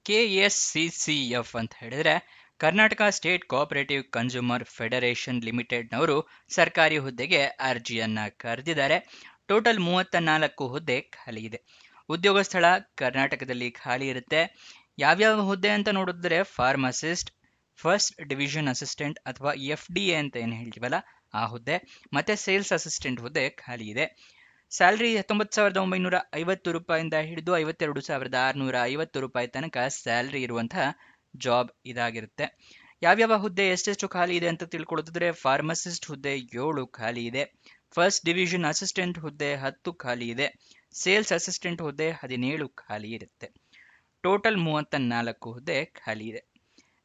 KSCCF ಅಂತ ಹೇಳಿದ್ರೆ Karnataka state cooperative consumer federation ಲಿಮಿಟೆಡ್ನವರು ಸರ್ಕಾರಿ ಹುದ್ದೆಗೆ ಅರ್ಜಿಯನ್ನ ಕರೆದಿದ್ದಾರೆ. ಟೋಟಲ್ 34 ಹುದ್ದೆ ಖಾಲಿ ಇದೆ. ಉದ್ಯೋಗ ಸ್ಥಳ ಕರ್ನಾಟಕದಲ್ಲಿ ಖಾಲಿ ಇರುತ್ತೆ. ಯಾವ್ಯಾವ ಹುದ್ದೆ ಅಂತ ನೋಡಿದ್ರೆ ಫಾರ್ಮಸಿಸ್ಟ್, ಫಸ್ಟ್ ಡಿವಿಷನ್ ಅಸಿಸ್ಟೆಂಟ್ ಅಥವಾ FDA ಅಂತ ಏನು ಹೇಳ್ತೀವಲ್ಲ ಆ ಹುದ್ದೆ, ಮತ್ತೆ ಸೇಲ್ಸ್ ಅಸಿಸ್ಟೆಂಟ್ ಹುದ್ದೆ ಖಾಲಿ ಇದೆ. ಸ್ಯಾಲ್ರಿ 19,950 ರೂಪಾಯಿಂದ ಹಿಡಿದು 52,650 ರೂಪಾಯಿ ತನಕ ಸ್ಯಾಲ್ರಿ ಇರುವಂತಹ ಜಾಬ್ ಇದಾಗಿರುತ್ತೆ. ಯಾವ್ಯಾವ ಹುದ್ದೆ ಎಷ್ಟೆಷ್ಟು ಖಾಲಿ ಇದೆ ಅಂತ ತಿಳ್ಕೊಳ್ಳೋದಿದ್ರೆ ಫಾರ್ಮಸಿಸ್ಟ್ ಹುದ್ದೆ 7 ಖಾಲಿ ಇದೆ, ಫಸ್ಟ್ ಡಿವಿಷನ್ ಅಸಿಸ್ಟೆಂಟ್ ಹುದ್ದೆ 10 ಖಾಲಿ ಇದೆ, ಸೇಲ್ಸ್ ಅಸಿಸ್ಟೆಂಟ್ ಹುದ್ದೆ 17 ಖಾಲಿ ಇರುತ್ತೆ. ಟೋಟಲ್ 34 ಹುದ್ದೆ ಖಾಲಿ ಇದೆ.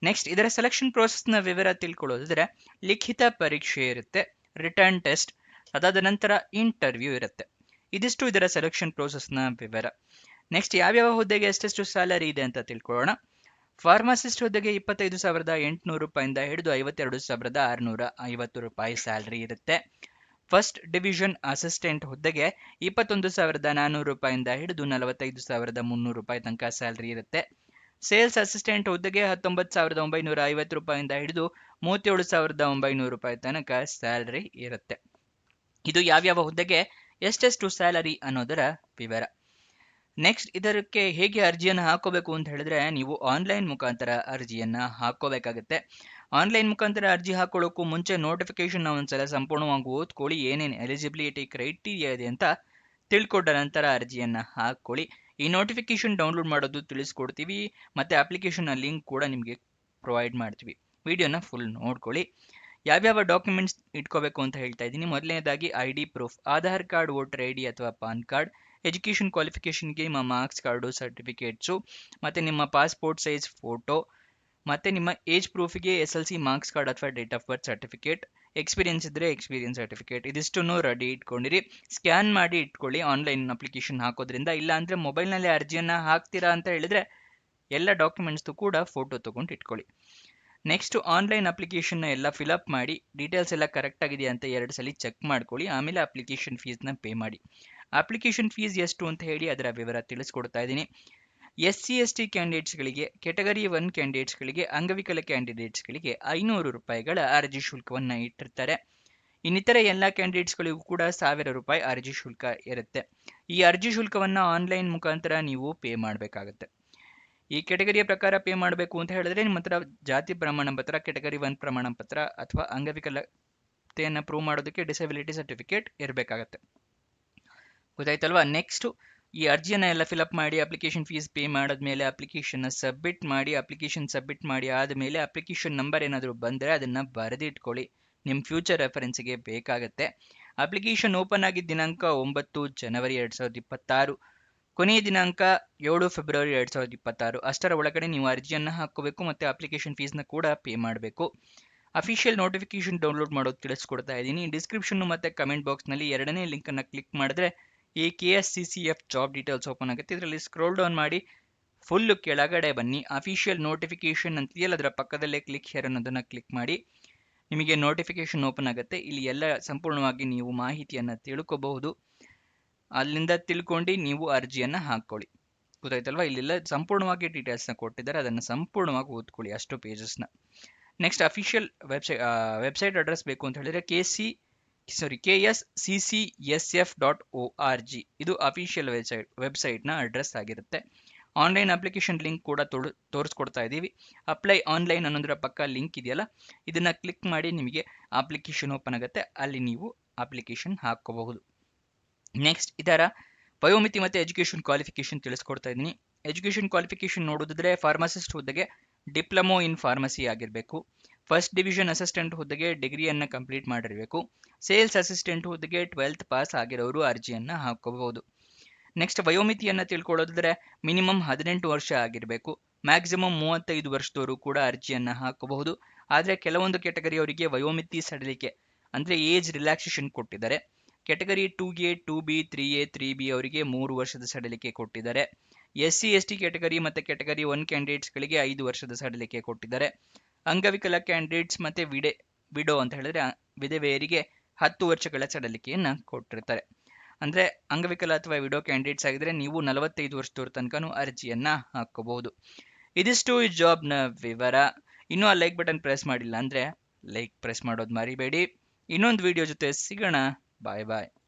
ನೆಕ್ಸ್ಟ್ ಇದರ ಸೆಲೆಕ್ಷನ್ ಪ್ರೋಸೆಸ್ನ ವಿವರ ತಿಳ್ಕೊಳ್ಳೋದಿದ್ರೆ ಲಿಖಿತ ಪರೀಕ್ಷೆ ಇರುತ್ತೆ, ರಿಟರ್ನ್ ಟೆಸ್ಟ್, ಅದಾದ ನಂತರ ಇಂಟರ್ವ್ಯೂ ಇರುತ್ತೆ. ಇದಿಷ್ಟು ಇದರ ಸೆಲೆಕ್ಷನ್ ಪ್ರೋಸೆಸ್ನ ವಿವರ. ನೆಕ್ಸ್ಟ್ ಯಾವ್ಯಾವ ಹುದ್ದೆಗೆ ಎಷ್ಟೆಷ್ಟು ಸ್ಯಾಲರಿ ಇದೆ ಅಂತ ತಿಳ್ಕೊಳ್ಳೋಣ. ಫಾರ್ಮಸಿಸ್ಟ್ ಹುದ್ದೆಗೆ 25,800 ರೂಪಾಯಿಂದ ಹಿಡಿದು 52,650 ರೂಪಾಯಿ ಸ್ಯಾಲರಿ ಇರುತ್ತೆ. ಫಸ್ಟ್ ಡಿವಿಷನ್ ಅಸಿಸ್ಟೆಂಟ್ ಹುದ್ದೆಗೆ 21,400 ರೂಪಾಯಿಂದ ಹಿಡಿದು 45,300 ರೂಪಾಯಿ ತನಕ ಸ್ಯಾಲರಿ ಇರುತ್ತೆ. ಸೇಲ್ಸ್ ಅಸಿಸ್ಟೆಂಟ್ ಹುದ್ದೆಗೆ 19,950 ರೂಪಾಯಿಂದ ಹಿಡಿದು 37,900 ರೂಪಾಯಿ ತನಕ ಸ್ಯಾಲರಿ ಇರುತ್ತೆ. ಇದು ಯಾವ್ಯಾವ ಹುದ್ದೆಗೆ ಎಷ್ಟೆಷ್ಟು ಸ್ಯಾಲರಿ ಅನ್ನೋದರ ವಿವರ. ನೆಕ್ಸ್ಟ್ ಇದಕ್ಕೆ ಹೇಗೆ ಅರ್ಜಿಯನ್ನು ಹಾಕೋಬೇಕು ಅಂತ ಹೇಳಿದ್ರೆ ನೀವು ಆನ್ಲೈನ್ ಮುಖಾಂತರ ಅರ್ಜಿಯನ್ನ ಹಾಕೋಬೇಕಾಗುತ್ತೆ. ಆನ್ಲೈನ್ ಮುಖಾಂತರ ಅರ್ಜಿ ಹಾಕೊಳ್ಳೋಕ್ಕೂ ಮುಂಚೆ ನೋಟಿಫಿಕೇಶನ್ ಒಂದ್ಸಲ ಸಂಪೂರ್ಣವಾಗಿ ಓದ್ಕೊಳ್ಳಿ, ಏನೇನು ಎಲಿಜಿಬಿಲಿಟಿ ಕ್ರೈಟೀರಿಯಾ ಇದೆ ಅಂತ ತಿಳ್ಕೊಂಡ ನಂತರ ಅರ್ಜಿಯನ್ನ ಹಾಕೊಳ್ಳಿ. ಈ ನೋಟಿಫಿಕೇಶನ್ ಡೌನ್ಲೋಡ್ ಮಾಡೋದು ತಿಳಿಸ್ಕೊಡ್ತೀವಿ, ಮತ್ತೆ ಅಪ್ಲಿಕೇಶನ್ ಲಿಂಕ್ ಕೂಡ ನಿಮಗೆ ಪ್ರೊವೈಡ್ ಮಾಡ್ತೀವಿ. ವಿಡಿಯೋನ ಫುಲ್ ನೋಡ್ಕೊಳ್ಳಿ. ಯಾವ್ಯಾವ ಡಾಕ್ಯುಮೆಂಟ್ಸ್ ಇಟ್ಕೋಬೇಕು ಅಂತ ಹೇಳ್ತಾ ಇದ್ದೀನಿ. ಮೊದಲನೇದಾಗಿ ID proof, Aadhaar card, voter ID ಅಥವಾ ಪಾನ್ ಕಾರ್ಡ್, ಎಜುಕೇಷನ್ ಕ್ವಾಲಿಫಿಕೇಷನ್ಗೆ ನಿಮ್ಮ ಮಾರ್ಕ್ಸ್ ಕಾರ್ಡು, ಸರ್ಟಿಫಿಕೇಟ್ಸು, ಮತ್ತು ನಿಮ್ಮ ಪಾಸ್ಪೋರ್ಟ್ ಸೈಜ್ ಫೋಟೋ, ಮತ್ತು ನಿಮ್ಮ ಏಜ್ ಪ್ರೂಫಿಗೆ SLC ಮಾರ್ಕ್ಸ್ ಕಾರ್ಡ್ ಅಥವಾ date of birth certificate, experience ಇದ್ದರೆ ಎಕ್ಸ್ಪೀರಿಯನ್ಸ್ ಸರ್ಟಿಫಿಕೇಟ್, ಇದಿಷ್ಟನ್ನು ರೆಡಿ ಇಟ್ಕೊಂಡಿರಿ. ಸ್ಕ್ಯಾನ್ ಮಾಡಿ ಇಟ್ಕೊಳ್ಳಿ ಆನ್ಲೈನ್ ಅಪ್ಲಿಕೇಶನ್ ಹಾಕೋದ್ರಿಂದ. ಇಲ್ಲ ಅಂದರೆ ಮೊಬೈಲ್ನಲ್ಲಿ ಅರ್ಜಿಯನ್ನು ಹಾಕ್ತೀರಾ ಅಂತ ಹೇಳಿದರೆ ಎಲ್ಲ ಡಾಕ್ಯುಮೆಂಟ್ಸ್ದು ಕೂಡ ಫೋಟೋ ತೊಗೊಂಡು ಇಟ್ಕೊಳ್ಳಿ. ನೆಕ್ಸ್ಟ್ ಆನ್ಲೈನ್ ಅಪ್ಲಿಕೇಶನ್ನ ಎಲ್ಲ ಫಿಲಪ್ ಮಾಡಿ ಡೀಟೇಲ್ಸ್ ಎಲ್ಲ ಕರೆಕ್ಟ್ ಆಗಿದೆಯಾ ಅಂತ 2 ಸಲ ಚೆಕ್ ಮಾಡ್ಕೊಳ್ಳಿ. ಆಮೇಲೆ ಅಪ್ಲಿಕೇಶನ್ ಫೀಸ್ನ ಪೇ ಮಾಡಿ. ಅಪ್ಲಿಕೇಶನ್ ಫೀಸ್ ಎಷ್ಟು ಅಂತ ಹೇಳಿ ಅದರ ವಿವರ ತಿಳಿಸ್ಕೊಡ್ತಾ ಇದ್ದೀನಿ. SC ST ಕ್ಯಾಂಡಿಡೇಟ್ಸ್ಗಳಿಗೆ, ಕೆಟಗರಿ 1 ಕ್ಯಾಂಡಿಡೇಟ್ಸ್ಗಳಿಗೆ, ಅಂಗವಿಕಲ ಕ್ಯಾಂಡಿಡೇಟ್ಸ್ಗಳಿಗೆ 500 ರೂಪಾಯಿಗಳ ಅರ್ಜಿ ಶುಲ್ಕವನ್ನು ಇಟ್ಟಿರ್ತಾರೆ. ಇನ್ನಿತರ ಎಲ್ಲ ಕ್ಯಾಂಡಿಡೇಟ್ಸ್ಗಳಿಗೂ ಕೂಡ 1,000 ರೂಪಾಯಿ ಅರ್ಜಿ ಶುಲ್ಕ ಇರುತ್ತೆ. ಈ ಅರ್ಜಿ ಶುಲ್ಕವನ್ನು ಆನ್ಲೈನ್ ಮುಖಾಂತರ ನೀವು ಪೇ ಮಾಡಬೇಕಾಗುತ್ತೆ. ಈ ಕೆಟಗರಿಯ ಪ್ರಕಾರ ಪೇ ಮಾಡಬೇಕು ಅಂತ ಹೇಳಿದ್ರೆ ನಿಮ್ಮ ಹತ್ರ ಜಾತಿ ಪ್ರಮಾಣ ಪತ್ರ, ಕೆಟಗರಿ 1 ಪ್ರಮಾಣ ಪತ್ರ ಅಥವಾ ಅಂಗವಿಕಲತೆಯನ್ನು ಪ್ರೂವ್ ಮಾಡೋದಕ್ಕೆ ಡಿಸಬಿಲಿಟಿ ಸರ್ಟಿಫಿಕೇಟ್ ಇರಬೇಕಾಗತ್ತೆ. ಗೊತ್ತಾಯ್ತಲ್ವಾ? ನೆಕ್ಸ್ಟ್ ಈ ಅರ್ಜಿಯನ್ನು ಎಲ್ಲ ಫಿಲಪ್ ಮಾಡಿ ಅಪ್ಲಿಕೇಶನ್ ಫೀಸ್ ಪೇ ಮಾಡಿದ್ಮೇಲೆ ಅಪ್ಲಿಕೇಶನ್ನ ಸಬ್ಮಿಟ್ ಮಾಡಿ. ಅಪ್ಲಿಕೇಶನ್ ಸಬ್ಮಿಟ್ ಮಾಡಿ ಆದಮೇಲೆ ಅಪ್ಲಿಕೇಶನ್ ನಂಬರ್ ಏನಾದರೂ ಬಂದರೆ ಅದನ್ನು ಬರೆದಿಟ್ಕೊಳ್ಳಿ, ನಿಮ್ಮ ಫ್ಯೂಚರ್ ರೆಫರೆನ್ಸ್ಗೆ ಬೇಕಾಗತ್ತೆ. ಅಪ್ಲಿಕೇಶನ್ ಓಪನ್ ಆಗಿದ್ದ ದಿನಾಂಕ 9 ಜನವರಿ 2026, ಕೊನೆಯ ದಿನಾಂಕ 7 ಫೆಬ್ರವರಿ 2026. ಅಷ್ಟರ ಒಳಗಡೆ ನೀವು ಅರ್ಜಿಯನ್ನು ಹಾಕೋಬೇಕು ಮತ್ತು ಅಪ್ಲಿಕೇಶನ್ ಫೀಸ್ನ ಕೂಡ ಪೇ ಮಾಡಬೇಕು. ಅಫಿಷಿಯಲ್ ನೋಟಿಫಿಕೇಶನ್ ಡೌನ್ಲೋಡ್ ಮಾಡೋದು ತಿಳಿಸ್ಕೊಡ್ತಾ ಇದ್ದೀನಿ. ಡಿಸ್ಕ್ರಿಪ್ಷನ್ ಮತ್ತು ಕಮೆಂಟ್ ಬಾಕ್ಸ್ನಲ್ಲಿ 2ನೇ ಲಿಂಕನ್ನು ಕ್ಲಿಕ್ ಮಾಡಿದ್ರೆ ಈ KSCCF ಜಾಬ್ ಡೀಟೇಲ್ಸ್ ಓಪನ್ ಆಗುತ್ತೆ. ಇದರಲ್ಲಿ ಸ್ಕ್ರೋಲ್ ಡೌನ್ ಮಾಡಿ ಫುಲ್ಲು ಕೆಳಗಡೆ ಬನ್ನಿ. ಅಫಿಷಿಯಲ್ ನೋಟಿಫಿಕೇಶನ್ ಅಂತಿದೆಯಲ್ಲ ಅದರ ಪಕ್ಕದಲ್ಲೇ ಕ್ಲಿಕ್ ಹೇರ್ ಅನ್ನೋದನ್ನು ಕ್ಲಿಕ್ ಮಾಡಿ. ನಿಮಗೆ ನೋಟಿಫಿಕೇಶನ್ ಓಪನ್ ಆಗುತ್ತೆ. ಇಲ್ಲಿ ಎಲ್ಲ ಸಂಪೂರ್ಣವಾಗಿ ನೀವು ಮಾಹಿತಿಯನ್ನು ತಿಳ್ಕೋಬಹುದು. ಅಲ್ಲಿಂದ ತಿಳ್ಕೊಂಡು ನೀವು ಅರ್ಜಿಯನ್ನು ಹಾಕ್ಕೊಳ್ಳಿ. ಗೊತ್ತಾಯ್ತಲ್ವಾ? ಇಲ್ಲೆಲ್ಲ ಸಂಪೂರ್ಣವಾಗಿ ಡೀಟೇಲ್ಸ್ನ ಕೊಟ್ಟಿದ್ದಾರೆ, ಅದನ್ನು ಸಂಪೂರ್ಣವಾಗಿ ಓದ್ಕೊಳ್ಳಿ, ಅಷ್ಟು ಪೇಜಸ್ನ. ನೆಕ್ಸ್ಟ್ ಅಫಿಷಿಯಲ್ ವೆಬ್ಸೈಟ್ ಅಡ್ರೆಸ್ ಬೇಕು ಅಂತ ಹೇಳಿದರೆ KSCCSF.org ಇದು ಅಫಿಷಿಯಲ್ ವೆಬ್ಸೈಟ್ನ ಅಡ್ರೆಸ್ ಆಗಿರುತ್ತೆ. ಆನ್ಲೈನ್ ಅಪ್ಲಿಕೇಶನ್ ಲಿಂಕ್ ಕೂಡ ತೋರಿಸ್ಕೊಡ್ತಾ ಇದ್ದೀವಿ. ಅಪ್ಲೈ ಆನ್ಲೈನ್ ಅನ್ನೋದರ ಪಕ್ಕ ಲಿಂಕ್ ಇದೆಯಲ್ಲ, ಇದನ್ನು ಕ್ಲಿಕ್ ಮಾಡಿ ನಿಮಗೆ ಅಪ್ಲಿಕೇಶನ್ ಓಪನ್ ಆಗುತ್ತೆ. ಅಲ್ಲಿ ನೀವು ಅಪ್ಲಿಕೇಶನ್ ಹಾಕೋಬಹುದು. ನೆಕ್ಸ್ಟ್ ಇದರ ವಯೋಮಿತಿ ಮತ್ತು ಎಜುಕೇಷನ್ ಕ್ವಾಲಿಫಿಕೇಷನ್ ತಿಳಿಸ್ಕೊಡ್ತಾ ಇದ್ದೀನಿ. ಎಜುಕೇಷನ್ ಕ್ವಾಲಿಫಿಕೇಷನ್ ನೋಡೋದಿದ್ರೆ ಫಾರ್ಮಸಿಸ್ಟ್ ಹುದ್ದೆಗೆ ಡಿಪ್ಲೊಮೊ ಇನ್ ಫಾರ್ಮಸಿ ಆಗಿರಬೇಕು. ಫಸ್ಟ್ ಡಿವಿಷನ್ ಅಸಿಸ್ಟೆಂಟ್ ಹುದ್ದೆಗೆ ಡಿಗ್ರಿಯನ್ನು ಕಂಪ್ಲೀಟ್ ಮಾಡಿರಬೇಕು. ಸೇಲ್ಸ್ ಅಸಿಸ್ಟೆಂಟ್ ಹುದ್ದೆಗೆ 12th ಪಾಸ್ ಆಗಿರೋರು ಅರ್ಜಿಯನ್ನು ಹಾಕೋಬಹುದು. ನೆಕ್ಸ್ಟ್ ವಯೋಮಿತಿಯನ್ನು ತಿಳ್ಕೊಳ್ಳೋದಿದ್ರೆ ಮಿನಿಮಮ್ 18 ವರ್ಷ ಆಗಿರಬೇಕು. ಮ್ಯಾಕ್ಸಿಮಮ್ 35 ವರ್ಷದವರು ಕೂಡ ಅರ್ಜಿಯನ್ನು ಹಾಕಬಹುದು. ಆದರೆ ಕೆಲವೊಂದು ಕೆಟಗರಿಯವರಿಗೆ ವಯೋಮಿತಿ ಸಡಿಲಿಕೆ ಅಂದರೆ ಏಜ್ ರಿಲ್ಯಾಕ್ಸೇಷನ್ ಕೊಟ್ಟಿದ್ದಾರೆ. Category 2A, 2B, 3A, 3B ಅವರಿಗೆ 3 ವರ್ಷದ ಸಡಿಲಿಕೆ ಕೊಟ್ಟಿದ್ದಾರೆ. SC ST ಕೆಟಗರಿ ಮತ್ತು ಕೆಟಗರಿ 1 ಕ್ಯಾಂಡಿಡೇಟ್ಸ್ಗಳಿಗೆ 5 ವರ್ಷದ ಸಡಿಲಿಕೆ ಕೊಟ್ಟಿದ್ದಾರೆ. ಅಂಗವಿಕಲ ಕ್ಯಾಂಡಿಡೇಟ್ಸ್ ಮತ್ತು ವಿಡೋ ಅಂತ ಹೇಳಿದ್ರೆ ವಿಧವೆಯರಿಗೆ 10 ವರ್ಷಗಳ ಸಡಿಲಿಕೆಯನ್ನು ಕೊಟ್ಟಿರ್ತಾರೆ. ಅಂದರೆ ಅಂಗವಿಕಲ ಅಥವಾ ವಿಡೋ ಕ್ಯಾಂಡಿಡೇಟ್ಸ್ ಆಗಿದ್ರೆ ನೀವು 45 ವರ್ಷದವ್ರ ತನಕ ಅರ್ಜಿಯನ್ನು ಹಾಕೋಬಹುದು. ಇದಿಷ್ಟು ಈ ಜಾಬ್ನ ವಿವರ. ಇನ್ನೂ ಆ ಲೈಕ್ ಬಟನ್ ಪ್ರೆಸ್ ಮಾಡಿಲ್ಲ ಅಂದರೆ ಲೈಕ್ ಪ್ರೆಸ್ ಮಾಡೋದು ಮರಿಬೇಡಿ. ಇನ್ನೊಂದು ವಿಡಿಯೋ ಜೊತೆ ಸಿಗೋಣ. ಬಾಯ್ ಬಾಯ್.